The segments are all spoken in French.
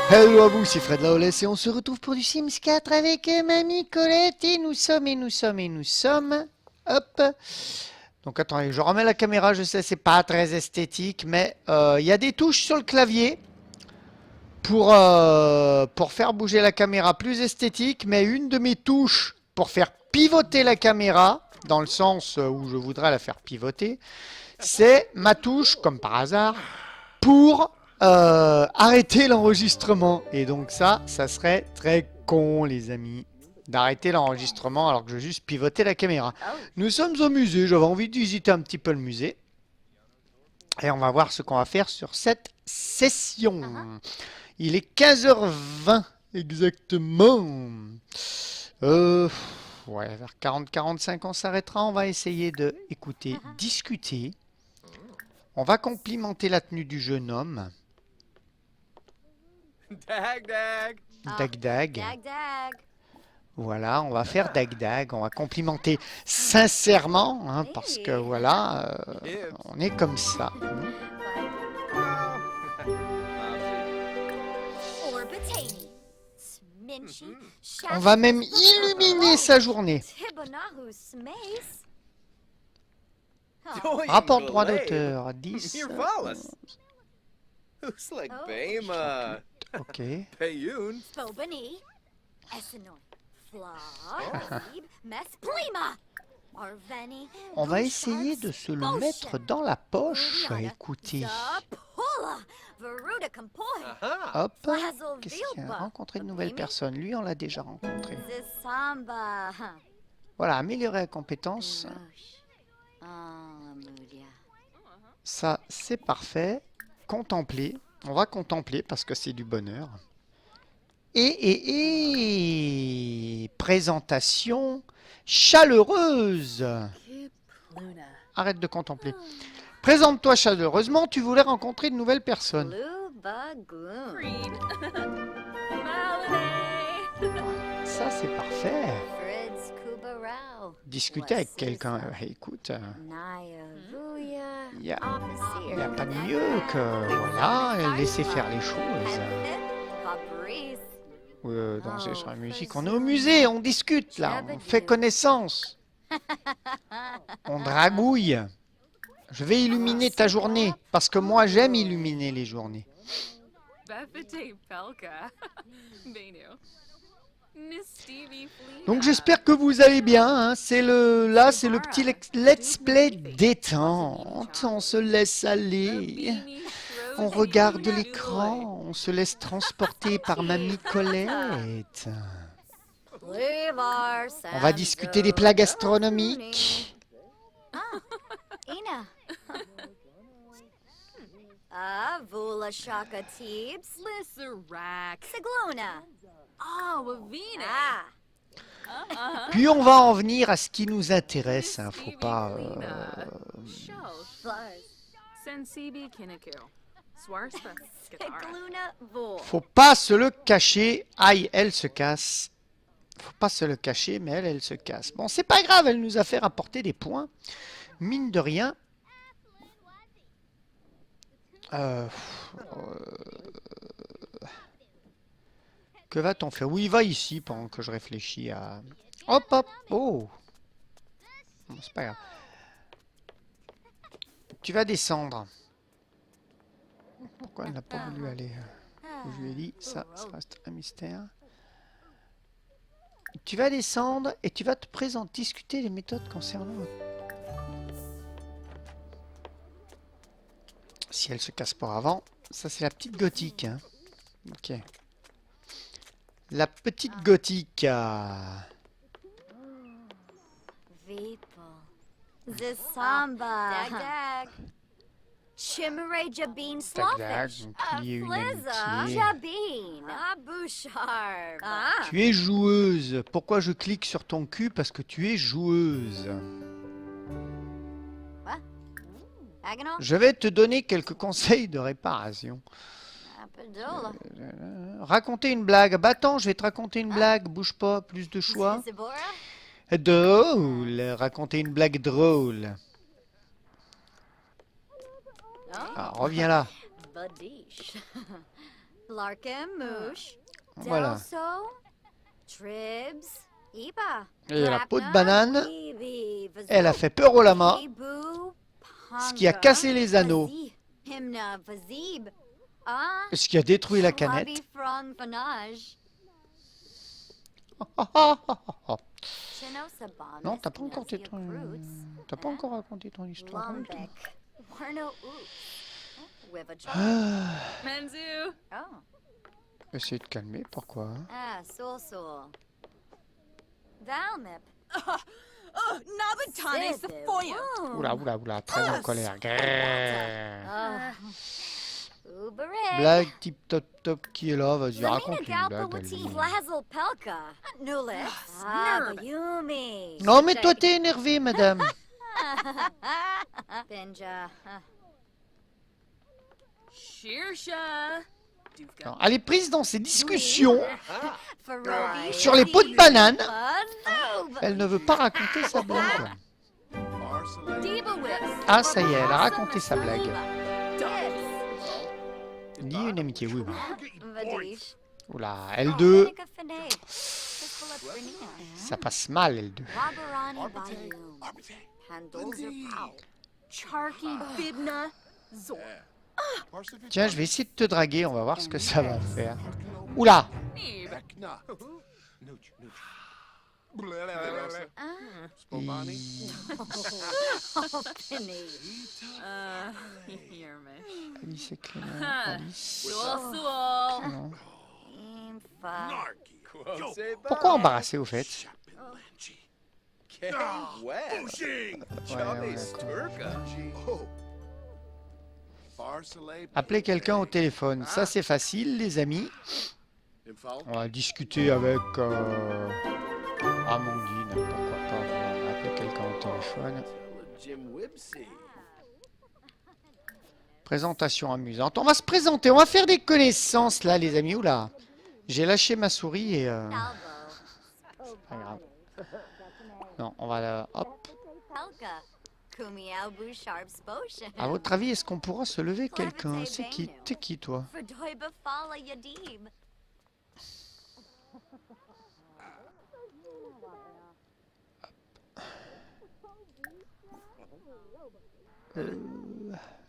Hello à vous, c'est Fred Lawless et on se retrouve pour du Sims 4 avec Mamie Colette et nous sommes. Hop. Donc attendez, je remets la caméra, je sais c'est pas très esthétique, mais il y a des touches sur le clavier pour faire bouger la caméra plus esthétique, mais une de mes touches pour faire pivoter la caméra, dans le sens où je voudrais la faire pivoter, c'est ma touche, comme par hasard, pour arrêter l'enregistrement. Et donc ça serait très con, les amis, d'arrêter l'enregistrement alors que je veux juste pivoter la caméra. Nous sommes au musée, j'avais envie de visiter un petit peu le musée. Et on va voir ce qu'on va faire sur cette session. Il est 15h20 exactement. Ouais, vers 40-45 on s'arrêtera. On va essayer de écouter, discuter. On va complimenter la tenue du jeune homme. Dag dag. Dag dag. Dag dag. Voilà, on va faire dag dag. On va complimenter sincèrement, hein, parce que voilà, on est comme ça. On va même illuminer sa journée. Rapport droit d'auteur, 10. Usleg Bema. Ok. Payun. Spobani. Essenoi. Fla. Mesplima. Arveni. On va essayer de se le mettre dans la poche. Écoutez. Zapula. Veruda Compoi. Aha. Hop. Qu'est-ce qu'il y a? Rencontrer de nouvelles personnes. Lui, on l'a déjà rencontré. Zisamba. Voilà, améliorer la compétence. Ça, c'est parfait. Contempler. On va contempler parce que c'est du bonheur. Et présentation chaleureuse. Arrête de contempler. Présente-toi chaleureusement. Tu voulais rencontrer de nouvelles personnes. Ça, c'est parfait. Discuter avec quelqu'un. Écoute, il n'y a pas de mieux que voilà, laisser faire les choses. Danser sur la musique. On est au musée, on discute là, on fait connaissance. On dragouille. Je vais illuminer ta journée parce que moi j'aime illuminer les journées. Donc j'espère que vous allez bien, hein. C'est le petit let's play détente. On se laisse aller, on regarde l'écran, on se laisse transporter par Mamie Colette. On va discuter des plats gastronomiques. Ina. Vula Shaka Teebs. Lissarak. Siglona. Oh, Wavina. Puis on va en venir à ce qui nous intéresse, hein. Faut pas... Sensibi Kinaku. Swarspa. Sigluna Vul. Faut pas se le cacher. Aïe, elle se casse. Faut pas se le cacher, mais elle se casse. Bon, c'est pas grave, elle nous a fait rapporter des points. Mine de rien. Que va-t-on faire? Oui, va ici pendant que je réfléchis à... Hop, hop, oh. Bon, c'est pas grave. Tu vas descendre. Pourquoi elle n'a pas voulu aller où je lui ai dit? Ça reste un mystère. Tu vas descendre et tu vas te présenter, discuter les méthodes concernant... Si elle se casse pas avant, ça c'est la petite gothique. Hein. Ok. La petite gothique. Zisamba. Dag dag. Chimere Jabin Dag dag, Slawfish. donc il y a une Flizza. amitié. Jabin. Bouchard. Tu es joueuse. Pourquoi je clique sur ton cul? Parce que tu es joueuse. Je vais te donner quelques conseils de réparation. Raconter une blague. Bah attends, je vais te raconter une blague. Bouge pas, plus de choix. Drôle. Raconter une blague drôle. Ah, reviens là. Larkin Moosh. Voilà. Delso. Tribs. Iba. Et la peau de Drapna, banane, Weeby, Vazoo, elle a fait peur au lama, Kibu, ce qui a Panga, cassé les anneaux, Vazi, Himna, Vazib. Ah, ce qui a détruit la canette. Hobby Frong Fanage. Chino Saban. Non, t'as pas encore t'as pas encore raconté ton histoire. hein, toi. Lumbek. Warno Oops. Wivacha. Ah, Menzu. Oh. essayez de calmer, pourquoi hein? Ah, Soul Soul. Dalmip. Nabatane Sephoya. Oula, oula, oula, très en colère. Grrrr. Ah. Uberig. Blague tip top top qui est là, vas-y, Lamina raconte une Galpa blague. Wati allez. Vlazel Pelka. Nulik. Ah, Bayumi. Non, mais toi, t'es énervé, madame. Benja. Shirsha. Non, elle est prise dans ces discussions. Farobi. Sur les pots de banane. Noob. Elle ne veut pas raconter sa blague. Diva Whips. Ah, ça y est, elle a raconté sa blague. Tips. Ni une amitié, oui. Vadish. Oula, L2, Monica Fene. Crystal Uprina. ça passe mal, L2. Wabarani Bayou. Handles Pau. Charky Bibna. Zor. Tiens, je vais essayer de te draguer, on va voir ce que ça va faire. Oula, Neeb. Spobani. Penny. Yermish. Alice et Clément, Alice. Soul Soul. Non. Infa. Pourquoi embarrasser au fait? Ken West. Ouais, Turka. Appelez quelqu'un au téléphone, ça c'est facile les amis. On va discuter avec Amandine, pourquoi pas, on va appeler quelqu'un au téléphone. Jim Wibsey. Présentation amusante. On va se présenter, on va faire des connaissances là les amis. Oula, j'ai lâché ma souris et... Albo. c'est pas grave. Non, on va... hop. Pelka. Kumi Albu Sharp's Potion. À votre avis, est-ce qu'on pourra se lever quelqu'un? C'est qui? T'es qui toi? Verdoiba Fala Yadib.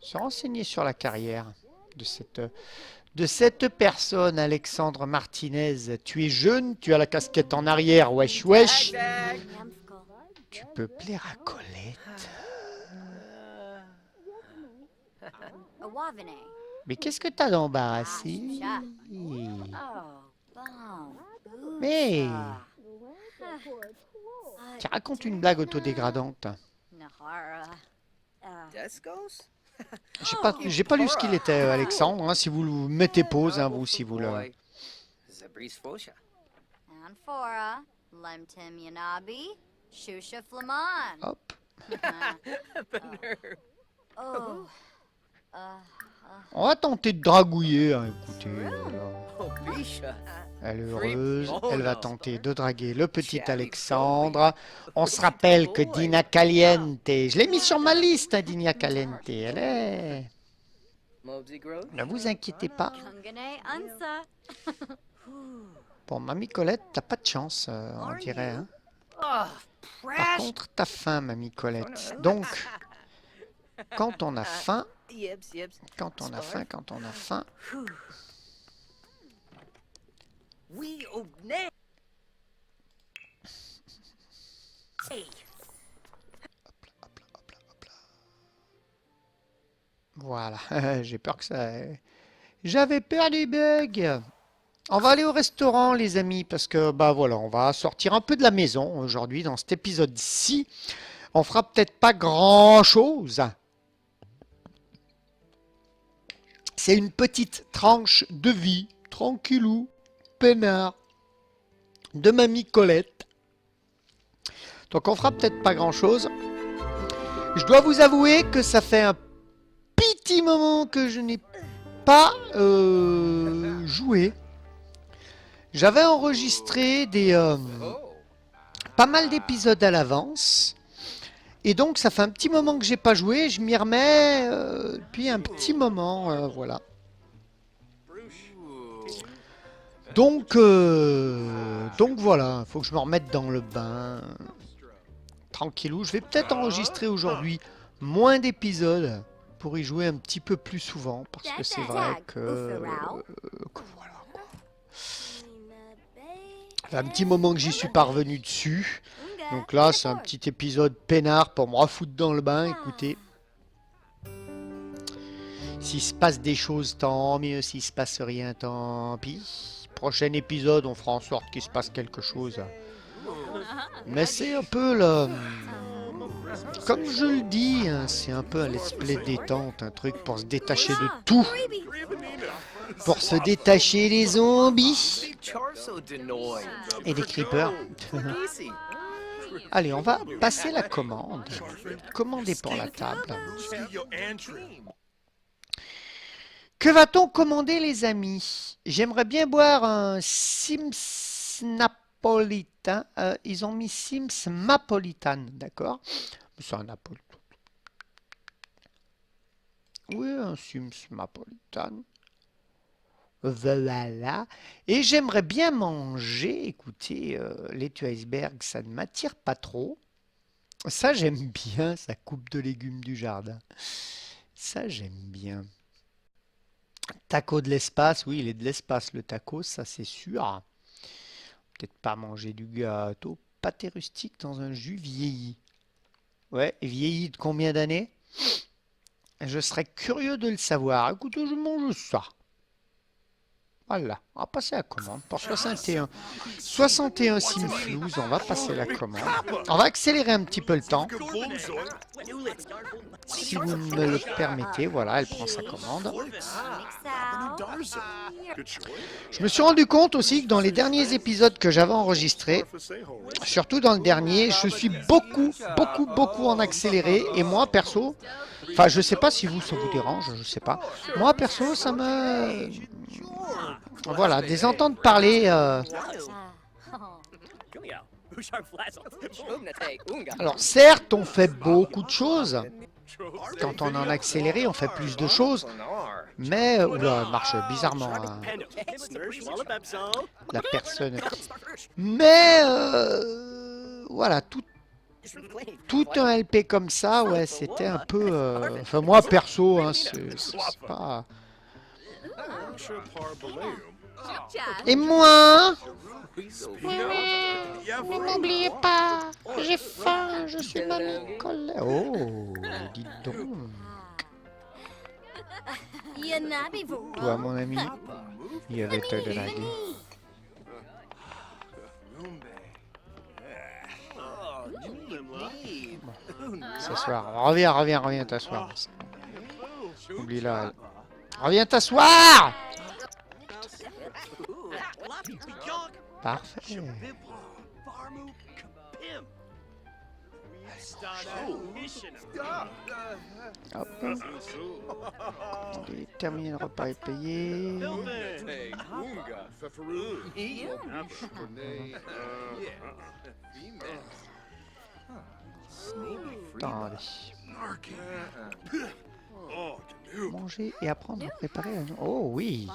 Se renseigner sur la carrière de cette personne, Alexandre Martinez. Tu es jeune, tu as la casquette en arrière, wesh wesh. Dag. Yamsko. Tu peux plaire à Colette. Awavene. Mais qu'est-ce que t'as d'embarrassé? Oh, bon. Mais tu racontes une blague autodégradante. Nahara. Descos? J'ai pas lu ce qu'il était, Alexandre. hein, si vous le mettez pause, hein, vous, si vous le... Zabris Fosha. Anfora. Lemtim Yanabi. Shusha Flaman. Hop. Oh. On va tenter de dragouiller, hein, écoutez. Oh, Bisha. Elle est heureuse, elle va tenter de draguer le petit Alexandre. On se rappelle que Dina Caliente, je l'ai mis sur ma liste, hein, Dina Caliente, elle est... Mobsy Grove? Ne vous inquiétez pas. Kungane Ansa. Bon, Mamie Colette, t'as pas de chance, on dirait. Hein. Par contre, t'as faim, Mamie Colette. Donc, quand on a faim, quand on a faim, quand on a faim... We obne. Voilà, j'ai peur que ça... J'avais peur du bug. On va aller au restaurant, les amis, parce que, bah voilà, on va sortir un peu de la maison aujourd'hui dans cet épisode-ci. On fera peut-être pas grand-chose. C'est une petite tranche de vie, tranquillou, peinard, de Mamie Colette. Donc on fera peut-être pas grand-chose. Je dois vous avouer que ça fait un petit moment que je n'ai pas joué. J'avais enregistré pas mal d'épisodes à l'avance. Et donc ça fait un petit moment que j'ai pas joué. Je m'y remets depuis un petit moment. Voilà. Donc voilà, faut que je me remette dans le bain. Tranquillou, je vais peut-être enregistrer aujourd'hui moins d'épisodes pour y jouer un petit peu plus souvent parce que c'est vrai que voilà. Ça fait un petit moment que j'y suis parvenu dessus. Donc là, c'est un petit épisode peinard pour me refoutre dans le bain, écoutez. S'il se passe des choses, tant mieux. S'il se passe rien, tant pis. Prochain épisode, on fera en sorte qu'il se passe quelque chose. Mais c'est un peu le... Comme je le dis, hein, c'est un peu un let's play détente, un truc pour se détacher de tout. Pour se détacher des zombies et des creepers. Allez, on va passer la commande. Commander pour la table. Que va-t-on commander, les amis? J'aimerais bien boire un Sims napolitain. Ils ont mis Sims Napolitan, d'accord? C'est un napolitain. Oui, un Sims Napolitan. Voilà. Et j'aimerais bien manger. Écoutez, laitue iceberg, ça ne m'attire pas trop. Ça, j'aime bien, sa coupe de légumes du jardin. Ça, j'aime bien. Taco de l'espace, oui, il est de l'espace le taco, ça c'est sûr. Peut-être pas manger du gâteau. Pâté rustique dans un jus vieilli. Ouais, vieilli de combien d'années? Je serais curieux de le savoir. Écoutez, je mange ça. Voilà, on va passer la commande pour 61 Simflouz, on va passer la commande. On va accélérer un petit peu le temps. Si vous me le permettez, voilà, elle prend sa commande. Je me suis rendu compte aussi que dans les derniers épisodes que j'avais enregistrés, surtout dans le dernier, je suis beaucoup en accéléré. Et moi, perso, enfin, je sais pas si vous, ça vous dérange, je sais pas. Moi, perso, ça me... Voilà, des ententes parler. Alors certes, on fait beaucoup de choses. Quand on est en accéléré, on fait plus de choses. Mais... Oula, elle marche bizarrement. Hein. La personne... Mais... voilà, tout un LP comme ça, ouais, c'était un peu... Enfin, moi, perso, hein, c'est pas... Et moi? Ne m'oubliez pas, j'ai faim, je suis mamie colère. Oh, dis donc. Toi, mon ami, il va te draguer. S'asseoir. Reviens t'asseoir. Oublie là. Reviens t'asseoir! Parfait. Hop. Terminé, le repas est payé. Attendez. Manger et apprendre à préparer un... Oh oui.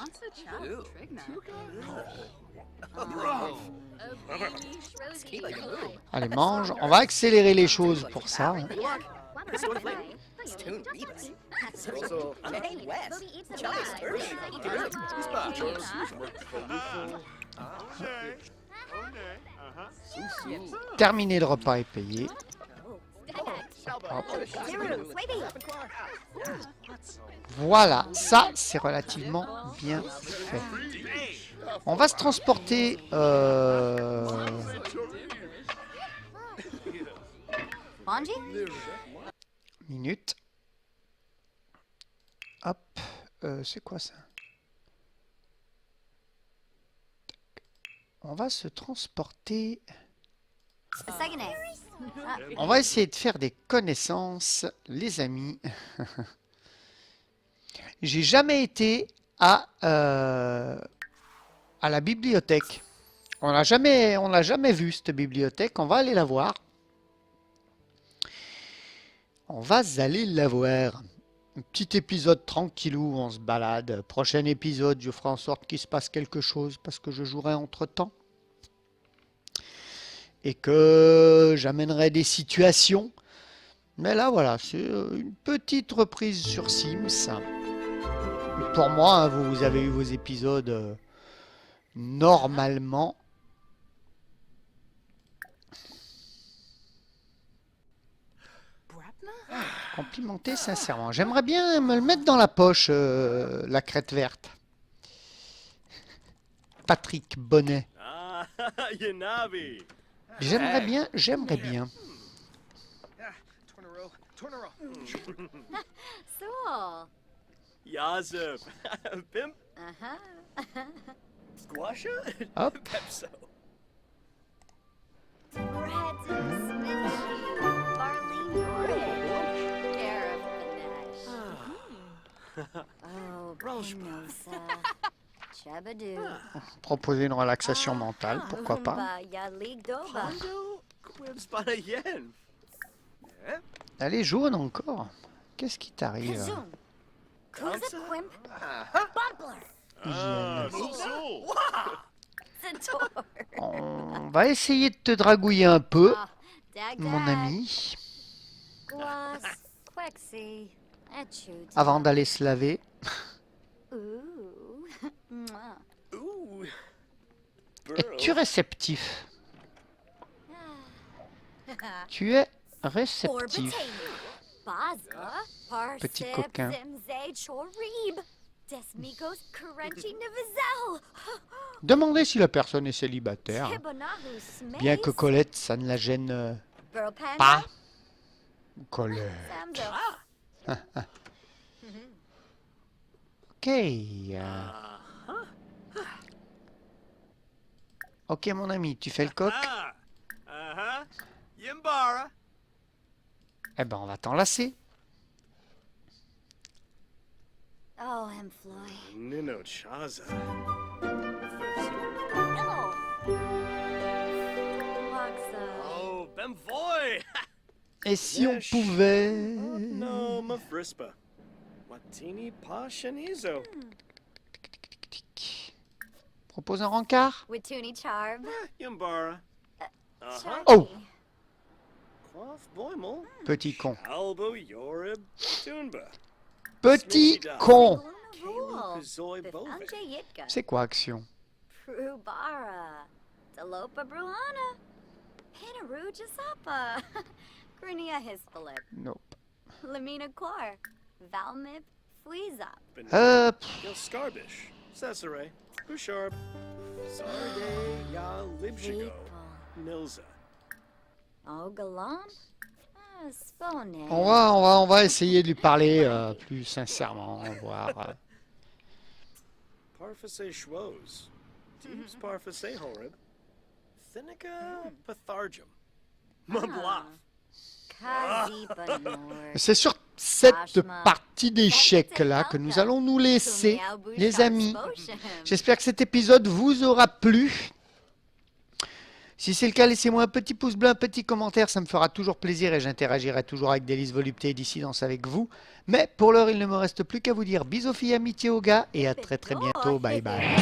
Allez, mange. On va accélérer les choses pour ça. Hein. Terminé, le repas est payé. Hop. Voilà, ça c'est relativement bien fait. On va se transporter minute. Hop, c'est quoi ça? On va se transporter. On va essayer de faire des connaissances, les amis. J'ai jamais été à la bibliothèque. On l'a jamais vu, cette bibliothèque. On va aller la voir. On va aller la voir. Un petit épisode tranquillou, on se balade. Prochain épisode, je ferai en sorte qu'il se passe quelque chose parce que je jouerai entre-temps. Et que j'amènerai des situations. Mais là, voilà, c'est une petite reprise sur Sims. Pour moi, hein, vous avez eu vos épisodes normalement. Complimenté sincèrement. J'aimerais bien me le mettre dans la poche, la crête verte. Patrick Bonnet. Ah, Yanabi. J'aimerais bien, j'aimerais bien. Tornero. Soul. Yazip. Pimp. Uh-huh. Squasha. Hop. Pepso. Bread smitchy. Barley Norwich. Gareth Banesh. Oh, Pinosa. Chabadoo. Proposer une relaxation mentale, pourquoi pas. Umba Yalik Doba. Hondo. Quibs bada yen. Elle est jaune encore. Qu'est-ce qui t'arrive? Kazoom. Kuza Quimp. Bubbler. Ah, so. Sator. On va essayer de te dragouiller un peu, Ah, Dag mon Dag. ami, Gloss. Quexy. Etchut. avant d'aller se laver. Ooh. Mwah. Ooh. Es-tu réceptif? Tu es réceptif. Petit coquin. Demandez si la personne est célibataire. Bien que Colette, ça ne la gêne pas. Colette. Ok. Ok, mon ami, tu fais le coq? Ah. Uh-huh. Yimbara. Eh ben, on va t'enlacer. Oh, Floy. Nino Chaza. Oh. Loxa. Oh, Bemvoy. Et si on pouvait... No, Mafrispa. Watini Pashanizo. Propose un rencard? Wituni Charb. Yimbara. Uh-huh. Chucky. Oh. Quaff Boimel. Petit con. Albo Yorib. Tunba. Petit con. Rule. Zoy Bove. Anje Yitka. C'est quoi action? Prubara. Dalopa Bruhana. Pinaru Jasapa. Grinia Hispalip. Nope. Lamina Quar. Valmip Fleezop. Hop. Gil Scarbish. Cesare. Busharb. Sarde Ya Libshigo. Nilza. Oh, Galam. Spone. On va essayer de lui parler plus sincèrement, voir. Parfase Schwoz. Teams Parfase Horib. Thinica Pathargum. Mablaf. Kazipa Nor. C'est sur cette partie d'échecs là que nous allons nous laisser, les amis. J'espère que cet épisode vous aura plu. Si c'est le cas, laissez-moi un petit pouce bleu, un petit commentaire, ça me fera toujours plaisir et j'interagirai toujours avec Délice Volupté et Dissidence avec vous. Mais pour l'heure, il ne me reste plus qu'à vous dire bisous filles, amitié aux gars et à très bientôt. Bye bye.